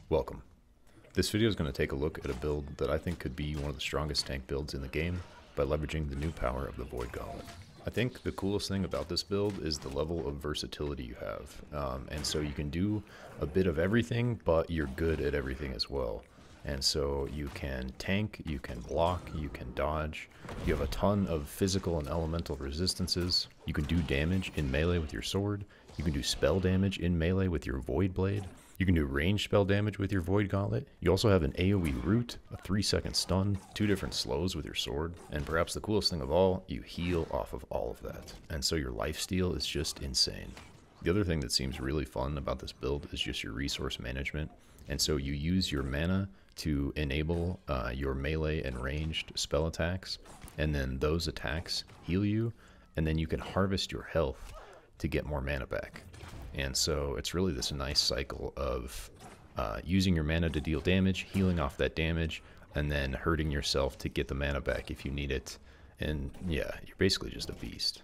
Welcome. This video is going to take a look at a build that I think could be one of the strongest tank builds in the game by leveraging the new power of the Void Gauntlet. I think the coolest thing about this build is the level of versatility you have, and so you can do a bit of everything, but you're good at everything as well. And so you can tank, you can block, you can dodge, you have a ton of physical and elemental resistances, you can do damage in melee with your sword, you can do spell damage in melee with your Void Blade, you can do ranged spell damage with your Void Gauntlet. You also have an AoE root, a 3-second stun, 2 different slows with your sword, and perhaps the coolest thing of all, you heal off of all of that. And so your lifesteal is just insane. The other thing that seems really fun about this build is just your resource management. And so you use your mana to enable your melee and ranged spell attacks, and then those attacks heal you, and then you can harvest your health to get more mana back. And so it's really this nice cycle of using your mana to deal damage, healing off that damage, and then hurting yourself to get the mana back if you need it. And yeah, you're basically just a beast.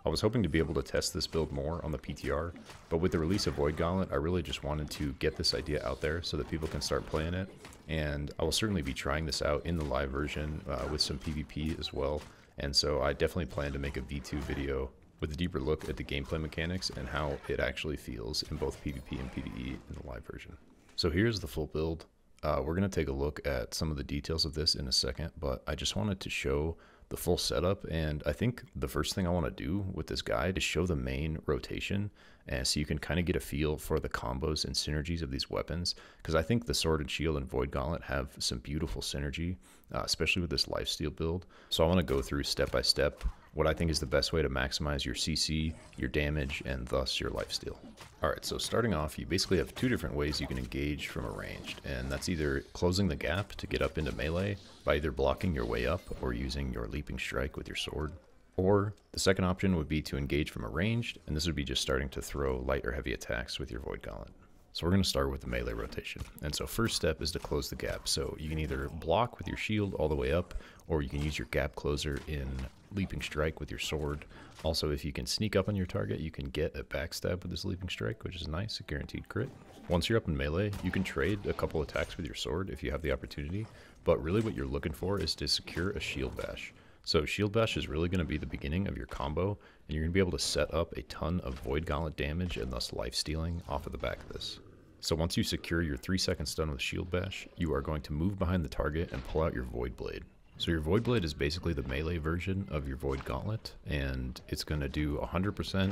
I was hoping to be able to test this build more on the PTR, but with the release of Void Gauntlet, I really just wanted to get this idea out there so that people can start playing it. And I will certainly be trying this out in the live version with some PvP as well. And so I definitely plan to make a V2 video with a deeper look at the gameplay mechanics and how it actually feels in both PvP and PvE in the live version. So here's the full build. We're going to take a look at some of the details of this in a second, but I just wanted to show the full setup, and I think the first thing I want to do with this guide is show the main rotation, and so you can kind of get a feel for the combos and synergies of these weapons, because I think the Sword and Shield and Void Gauntlet have some beautiful synergy, especially with this lifesteal build. So I want to go through step by step what I think is the best way to maximize your CC, your damage, and thus your lifesteal. Alright, so starting off, you basically have 2 different ways you can engage from a ranged, and that's either closing the gap to get up into melee by either blocking your way up or using your leaping strike with your sword. Or the second option would be to engage from a ranged, and this would be just starting to throw light or heavy attacks with your Void Gauntlet. So we're going to start with the melee rotation. And so first step is to close the gap. So you can either block with your shield all the way up, or you can use your gap closer in leaping strike with your sword. Also, if you can sneak up on your target, you can get a backstab with this leaping strike, which is nice, a guaranteed crit. Once you're up in melee, you can trade a couple attacks with your sword if you have the opportunity, but really what you're looking for is to secure a shield bash. So shield bash is really going to be the beginning of your combo, and you're going to be able to set up a ton of Void Gauntlet damage and thus life stealing off of the back of this. So once you secure your 3-second stun with shield bash, you are going to move behind the target and pull out your Void Blade. So your Void Blade is basically the melee version of your Void Gauntlet, and it's going to do 100%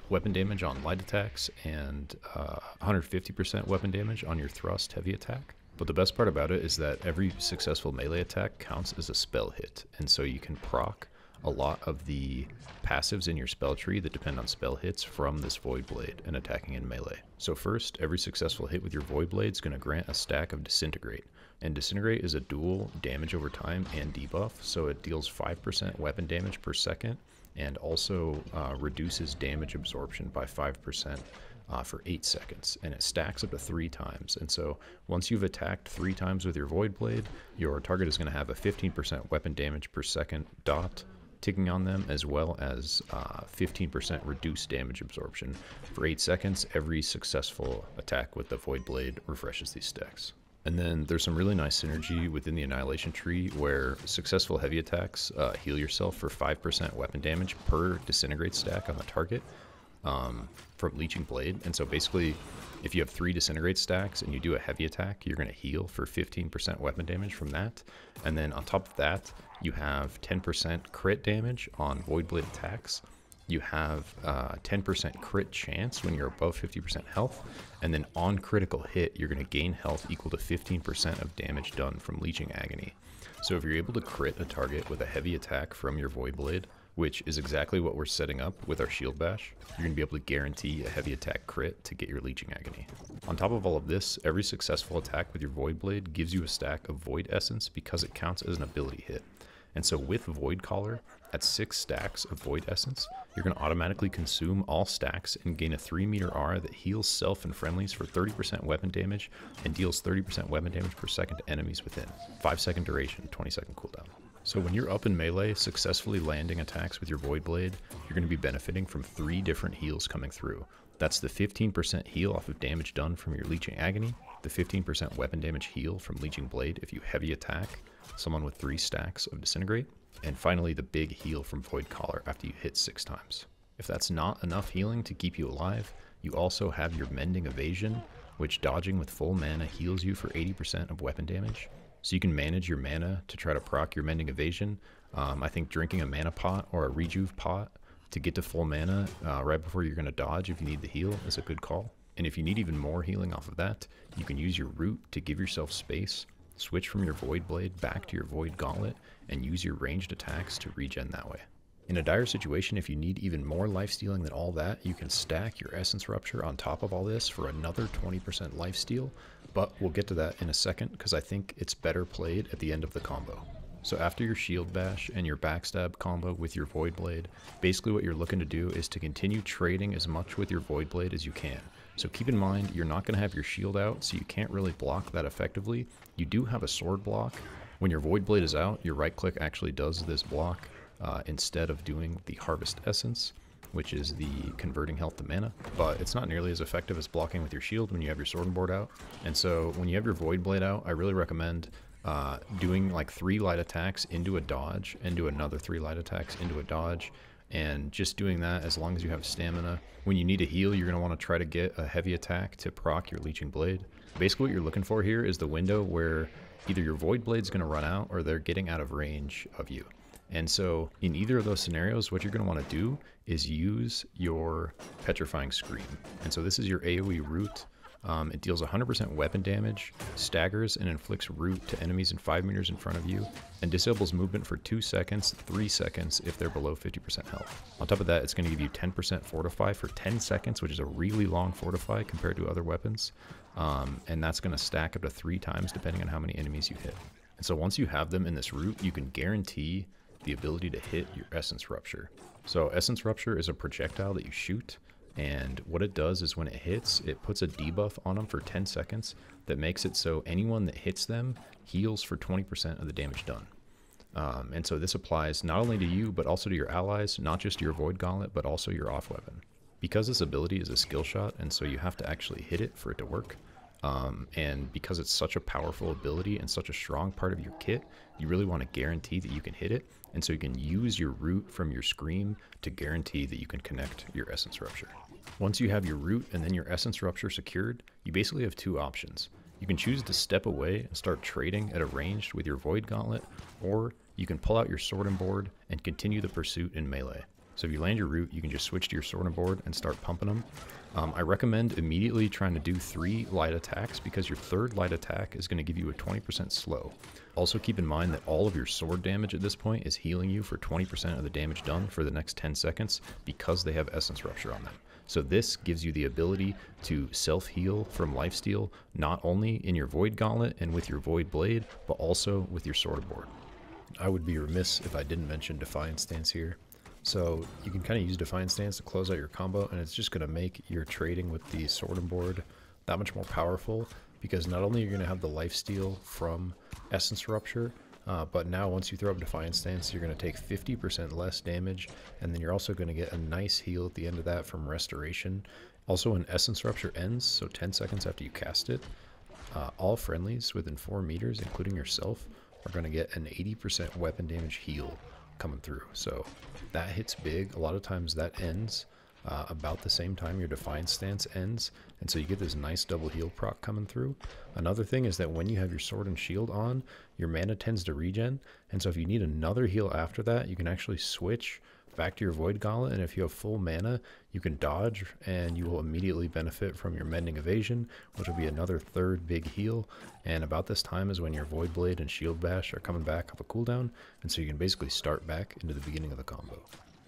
weapon damage on light attacks and 150% weapon damage on your thrust heavy attack. But the best part about it is that every successful melee attack counts as a spell hit, and so you can proc a lot of the passives in your spell tree that depend on spell hits from this Void Blade and attacking in melee. So first, every successful hit with your Void Blade is going to grant a stack of Disintegrate. And Disintegrate is a dual damage over time and debuff, so it deals 5% weapon damage per second and also reduces damage absorption by 5% for 8 seconds, and it stacks up to 3 times. And so once you've attacked 3 times with your Void Blade, your target is going to have a 15% weapon damage per second dot ticking on them, as well as 15% reduced damage absorption. For 8 seconds, every successful attack with the Void Blade refreshes these stacks. And then there's some really nice synergy within the Annihilation tree where successful heavy attacks heal yourself for 5% weapon damage per Disintegrate stack on the target from Leeching Blade. And so basically, if you have 3 Disintegrate stacks and you do a heavy attack, you're going to heal for 15% weapon damage from that. And then on top of that, you have 10% crit damage on Void Blade attacks. You have 10% crit chance when you're above 50% health. And then on critical hit, you're going to gain health equal to 15% of damage done from Leeching Agony. So if you're able to crit a target with a heavy attack from your Void Blade, which is exactly what we're setting up with our Shield Bash, you're going to be able to guarantee a heavy attack crit to get your Leeching Agony. On top of all of this, every successful attack with your Void Blade gives you a stack of Void Essence because it counts as an ability hit. And so with Void Collar, at 6 stacks of Void Essence, you're going to automatically consume all stacks and gain a 3-meter aura that heals self and friendlies for 30% weapon damage and deals 30% weapon damage per second to enemies within. 5-second duration, 20-second cooldown. So when you're up in melee, successfully landing attacks with your Void Blade, you're going to be benefiting from 3 different heals coming through. That's the 15% heal off of damage done from your Leeching Agony, the 15% weapon damage heal from Leeching Blade if you heavy attack someone with 3 stacks of Disintegrate, and finally the big heal from Void Collar after you hit 6 times. If that's not enough healing to keep you alive, you also have your Mending Evasion, which dodging with full mana heals you for 80% of weapon damage. So you can manage your mana to try to proc your Mending Evasion. I think drinking a mana pot or a rejuve pot to get to full mana right before you're going to dodge if you need the heal is a good call. And if you need even more healing off of that, you can use your root to give yourself space, switch from your Void Blade back to your Void Gauntlet, and use your ranged attacks to regen that way. In a dire situation, if you need even more lifestealing than all that, you can stack your Essence Rupture on top of all this for another 20% lifesteal, but we'll get to that in a second because I think it's better played at the end of the combo. So after your Shield Bash and your Backstab combo with your Void Blade, basically what you're looking to do is to continue trading as much with your Void Blade as you can. So keep in mind, you're not going to have your shield out, so you can't really block that effectively. You do have a sword block. When your Void Blade is out, your right click actually does this block instead of doing the Harvest Essence, which is the converting health to mana, but it's not nearly as effective as blocking with your shield when you have your sword and board out. And so when you have your Void Blade out, I really recommend doing like 3 light attacks into a dodge, and do another 3 light attacks into a dodge, and just doing that as long as you have stamina. When you need a heal, you're going to want to try to get a heavy attack to proc your Leeching Blade. Basically what you're looking for here is the window where either your Void Blade's going to run out or they're getting out of range of you. And so in either of those scenarios, what you're going to want to do is use your Petrifying Scream. And so this is your AoE root. It deals 100% weapon damage, staggers and inflicts root to enemies in 5 meters in front of you, and disables movement for 2 seconds, 3 seconds if they're below 50% health. On top of that, it's going to give you 10% Fortify for 10 seconds, which is a really long Fortify compared to other weapons. And that's going to stack up to 3 times depending on how many enemies you hit. And so once you have them in this root, you can guarantee the ability to hit your Essence Rupture. So Essence Rupture is a projectile that you shoot, and what it does is when it hits, it puts a debuff on them for 10 seconds that makes it so anyone that hits them heals for 20% of the damage done. And so this applies not only to you, but also to your allies, not just your Void Gauntlet, but also your off weapon. Because this ability is a skill shot, and so you have to actually hit it for it to work, and because it's such a powerful ability and such a strong part of your kit, you really want to guarantee that you can hit it, and so you can use your root from your Scream to guarantee that you can connect your Essence Rupture. Once you have your root and then your Essence Rupture secured, you basically have 2 options. You can choose to step away and start trading at a range with your Void Gauntlet, or you can pull out your Sword and Board and continue the pursuit in melee. So if you land your root, you can just switch to your Sword and Board and start pumping them. I recommend immediately trying to do 3 light attacks because your 3rd light attack is going to give you a 20% slow. Also keep in mind that all of your sword damage at this point is healing you for 20% of the damage done for the next 10 seconds because they have Essence Rupture on them. So this gives you the ability to self-heal from lifesteal, not only in your Void Gauntlet and with your Void Blade, but also with your Sword and Board. I would be remiss if I didn't mention Defiant Stance here. So you can kind of use Defiant Stance to close out your combo, and it's just going to make your trading with the Sword and Board that much more powerful, because not only are you going to have the lifesteal from Essence Rupture, but now once you throw up Defiant Stance, you're going to take 50% less damage, and then you're also going to get a nice heal at the end of that from Restoration. Also, when Essence Rupture ends, so 10 seconds after you cast it, all friendlies within 4 meters, including yourself, are going to get an 80% weapon damage heal coming through. So that hits big. A lot of times that ends about the same time your Defiant Stance ends, and so you get this nice double heal proc coming through. Another thing is that when you have your Sword and Shield on, your mana tends to regen, and so if you need another heal after that, you can actually switch back to your Void Gauntlet, and if you have full mana, you can dodge, and you will immediately benefit from your Mending Evasion, which will be another 3rd big heal. And about this time is when your Void Blade and Shield Bash are coming back off a cooldown, and so you can basically start back into the beginning of the combo.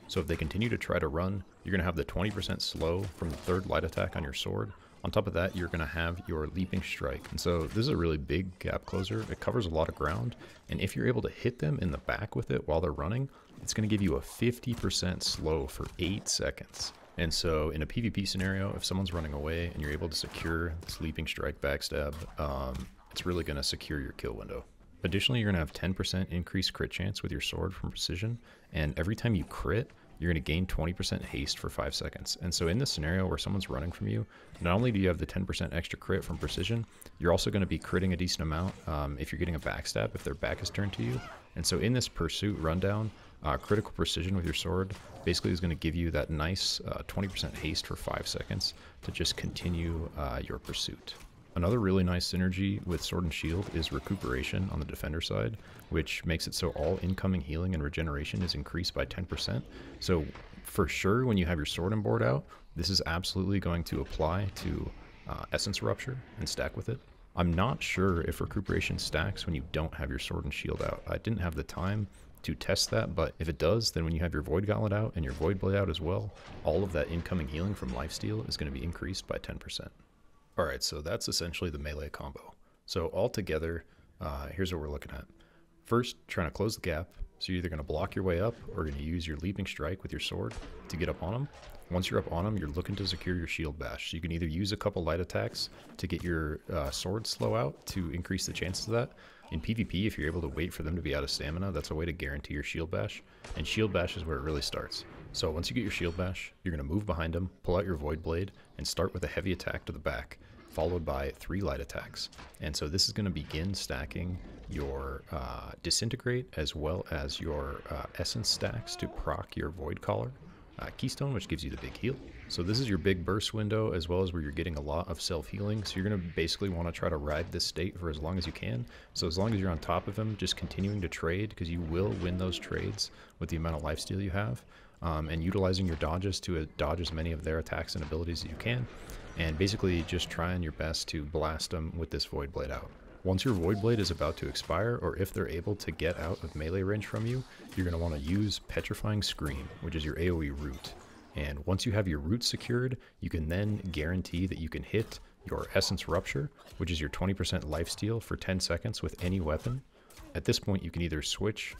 So if they continue to try to run, you're going to have the 20% slow from the 3rd light attack on your sword. On top of that, you're going to have your Leaping Strike. And so this is a really big gap closer. It covers a lot of ground, and if you're able to hit them in the back with it while they're running, it's going to give you a 50% slow for 8 seconds. And so in a PvP scenario, if someone's running away and you're able to secure this Leaping Strike backstab, it's really going to secure your kill window. Additionally, you're going to have 10% increased crit chance with your sword from precision, and every time you crit, you're going to gain 20% haste for 5 seconds. And so in this scenario where someone's running from you, not only do you have the 10% extra crit from precision, you're also going to be critting a decent amount if you're getting a backstab if their back is turned to you. And so in this pursuit rundown, critical precision with your sword basically is going to give you that nice 20% haste for 5 seconds to just continue your pursuit. Another really nice synergy with Sword and Shield is recuperation on the defender side, which makes it so all incoming healing and regeneration is increased by 10%. So for sure, when you have your Sword and Board out, this is absolutely going to apply to Essence Rupture and stack with it. I'm not sure if recuperation stacks when you don't have your Sword and Shield out. I didn't have the time to test that, but if it does, then when you have your Void Gauntlet out and your Void Blade out as well, all of that incoming healing from lifesteal is going to be increased by 10%. Alright, so that's essentially the melee combo. So altogether, here's what we're looking at. First, trying to close the gap. So you're either going to block your way up or going to use your leaping strike with your sword to get up on them. Once you're up on them, you're looking to secure your shield bash. So you can either use a couple light attacks to get your sword slow out to increase the chances of that. In PvP, if you're able to wait for them to be out of stamina, that's a way to guarantee your shield bash. And shield bash is where it really starts. So once you get your shield bash, you're going to move behind them, pull out your void blade, and start with a heavy attack to the back, followed by 3 light attacks. And so this is going to begin stacking your disintegrate as well as your essence stacks to proc your void collar keystone, which gives you the big heal. So this is your big burst window as well as where you're getting a lot of self-healing. So you're going to basically want to try to ride this state for as long as you can. So as long as you're on top of him, just continuing to trade, because you will win those trades with the amount of lifesteal you have, and utilizing your dodges to dodge as many of their attacks and abilities as you can, and basically just trying your best to blast them with this void blade out. Once your void blade is about to expire, or if they're able to get out of melee range from you, you're going to want to use Petrifying Scream, which is your AoE root. And once you have your root secured, you can then guarantee that you can hit your Essence Rupture, which is your 20% lifesteal for 10 seconds with any weapon. At this point, you can either switch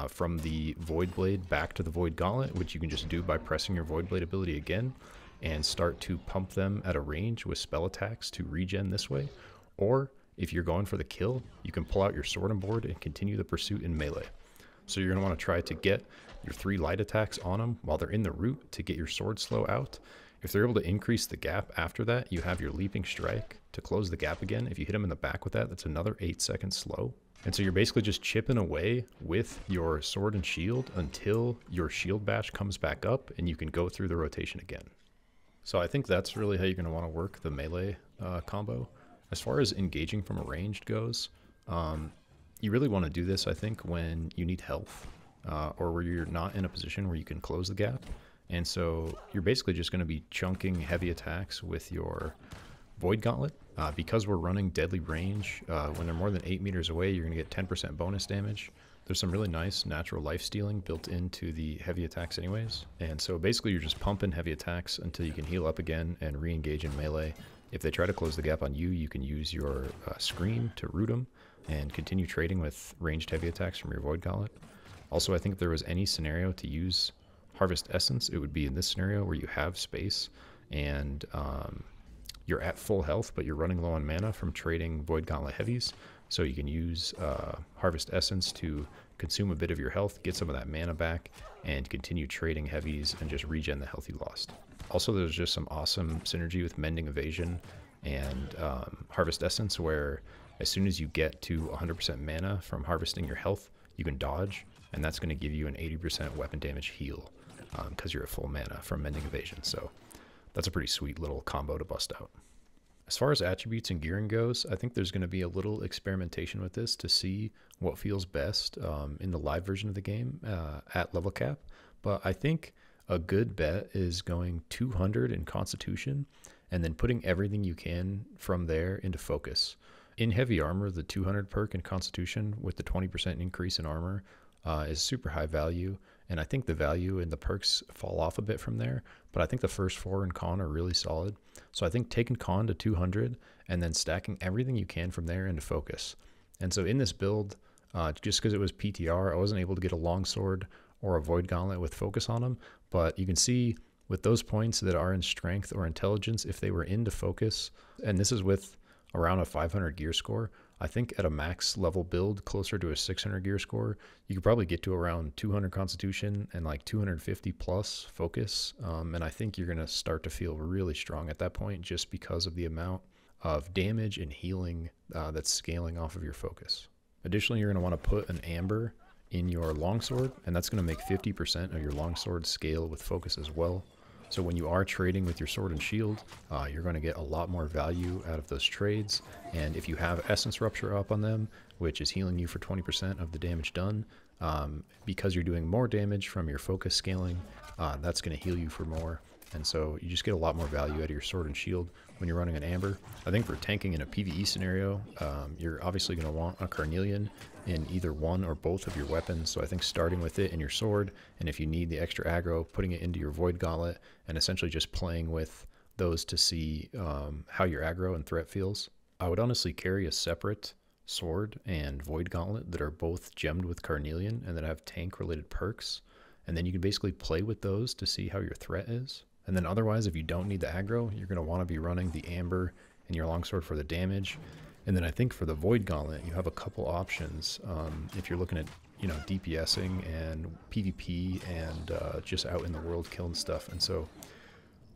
from the Void Blade back to the Void Gauntlet, which you can just do by pressing your Void Blade ability again, and start to pump them at a range with spell attacks to regen this way. Or if you're going for the kill, you can pull out your sword and board and continue the pursuit in melee. So you're going to want to try to get your 3 light attacks on them while they're in the root to get your sword slow out. If they're able to increase the gap after that, you have your leaping strike to close the gap again. If you hit them in the back with that, that's another 8 seconds slow. And so you're basically just chipping away with your sword and shield until your shield bash comes back up and you can go through the rotation again. So I think that's really how you're going to want to work the melee combo. As far as engaging from a ranged goes, you really want to do this, I think, when you need health or where you're not in a position where you can close the gap. And so you're basically just going to be chunking heavy attacks with your Void Gauntlet. Because we're running deadly range, when they're more than 8 meters away, you're going to get 10% bonus damage. There's some really nice natural life stealing built into the heavy attacks anyways. And so basically you're just pumping heavy attacks until you can heal up again and re-engage in melee. If they try to close the gap on you, you can use your Scream to root them and continue trading with ranged heavy attacks from your Void Gauntlet. Also, I think if there was any scenario to use Harvest Essence, it would be in this scenario where you have space and you're at full health, but you're running low on mana from trading Void Gauntlet heavies. So you can use Harvest Essence to consume a bit of your health, get some of that mana back, and continue trading heavies and just regen the health you lost. Also, there's just some awesome synergy with Mending Evasion and Harvest Essence, where as soon as you get to 100% mana from harvesting your health, you can dodge, and that's going to give you an 80% weapon damage heal because you're at full mana from Mending Evasion. So that's a pretty sweet little combo to bust out. As far as attributes and gearing goes, I think there's going to be a little experimentation with this to see what feels best in the live version of the game at level cap. But I think a good bet is going 200 in Constitution and then putting everything you can from there into Focus. In heavy armor, the 200 perk in Constitution with the 20% increase in armor is super high value. And I think the value in the perks fall off a bit from there, but I think the first 4 in Con are really solid. So I think taking Con to 200 and then stacking everything you can from there into Focus. And so in this build, just because it was PTR, I wasn't able to get a longsword or a Void Gauntlet with Focus on them, but you can see with those points that are in Strength or Intelligence, if they were into Focus, and this is with around a 500 gear score, I think at a max level build closer to a 600 gear score, you could probably get to around 200 constitution and like 250 plus focus. And I think you're going to start to feel really strong at that point just because of the amount of damage and healing that's scaling off of your focus. Additionally, you're going to want to put an amber in your longsword, and that's going to make 50% of your longsword scale with focus as well. So when you are trading with your sword and shield, you're going to get a lot more value out of those trades. And if you have Essence Rupture up on them, which is healing you for 20% of the damage done, because you're doing more damage from your focus scaling, that's going to heal you for more. And so you just get a lot more value out of your sword and shield when you're running an amber. I think for tanking in a PvE scenario, you're obviously going to want a carnelian in either one or both of your weapons. So I think starting with it in your sword, and if you need the extra aggro, putting it into your Void Gauntlet, and essentially just playing with those to see how your aggro and threat feels. I would honestly carry a separate sword and Void Gauntlet that are both gemmed with carnelian and that have tank related perks. And then you can basically play with those to see how your threat is. And then otherwise, if you don't need the aggro, you're going to want to be running the amber in your longsword for the damage. And then I think for the Void Gauntlet, you have a couple options. If you're looking at, you know, DPSing and PvP and just out in the world killing stuff. And so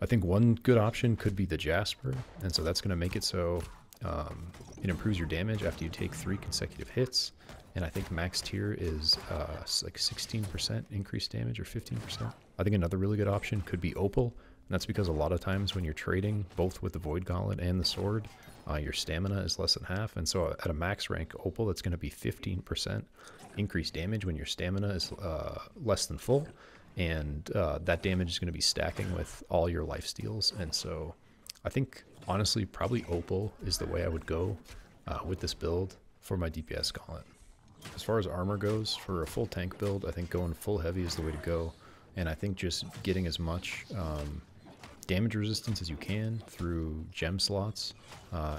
I think one good option could be the Jasper. And so that's going to make it so it improves your damage after you take 3 consecutive hits. And I think max tier is like 16% increased damage or 15%. I think another really good option could be Opal. And that's because a lot of times when you're trading both with the Void Gauntlet and the sword, your stamina is less than half. And so at a max rank Opal, that's going to be 15% increased damage when your stamina is less than full. And that damage is going to be stacking with all your life steals. And so I think, honestly, probably Opal is the way I would go with this build for my DPS Gauntlet. As far as armor goes, for a full tank build, I think going full heavy is the way to go. And I think just getting as much damage resistance as you can through gem slots,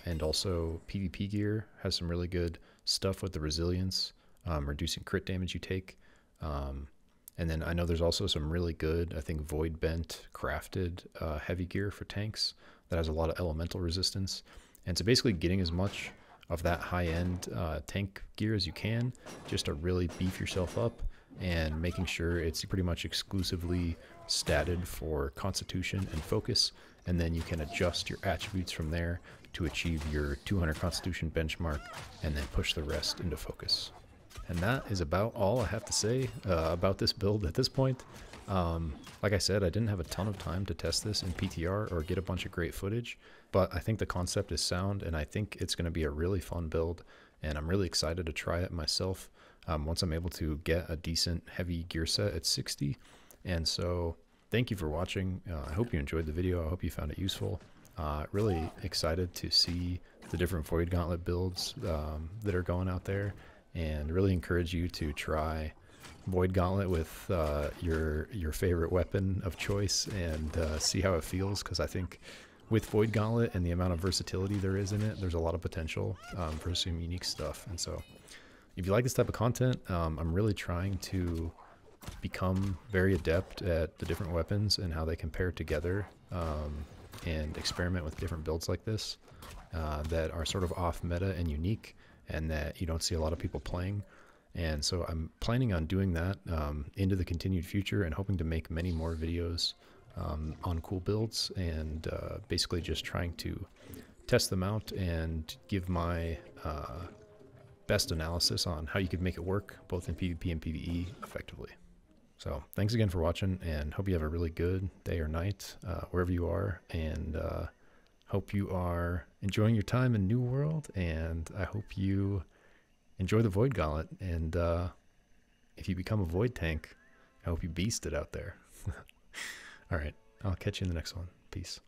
and also PvP gear has some really good stuff with the resilience, reducing crit damage you take. And then I know there's also some really good, I think, Void Bent crafted heavy gear for tanks that has a lot of elemental resistance. And so basically getting as much of that high-end tank gear as you can, just to really beef yourself up, and making sure it's pretty much exclusively statted for constitution and focus, and then you can adjust your attributes from there to achieve your 200 constitution benchmark, and then push the rest into focus. And that is about all I have to say about this build at this point. Like I said, I didn't have a ton of time to test this in PTR or get a bunch of great footage, but I think the concept is sound, and I think it's going to be a really fun build, and I'm really excited to try it myself once I'm able to get a decent heavy gear set at 60. And so thank you for watching. I hope you enjoyed the video. I hope you found it useful. Really excited to see the different Void Gauntlet builds that are going out there, and really encourage you to try Void Gauntlet with your favorite weapon of choice, and see how it feels, because I think with Void Gauntlet and the amount of versatility there is in it, there's a lot of potential for some unique stuff. And so if you like this type of content, I'm really trying to become very adept at the different weapons and how they compare together, and experiment with different builds like this that are sort of off meta and unique, and that you don't see a lot of people playing. And so I'm planning on doing that into the continued future, and hoping to make many more videos on cool builds, and basically just trying to test them out and give my best analysis on how you could make it work both in PvP and PvE effectively. So thanks again for watching, and hope you have a really good day or night wherever you are, and hope you are enjoying your time in New World, and I hope you enjoy the Void Gauntlet, and if you become a Void tank, I hope you beast it out there. All right, I'll catch you in the next one. Peace.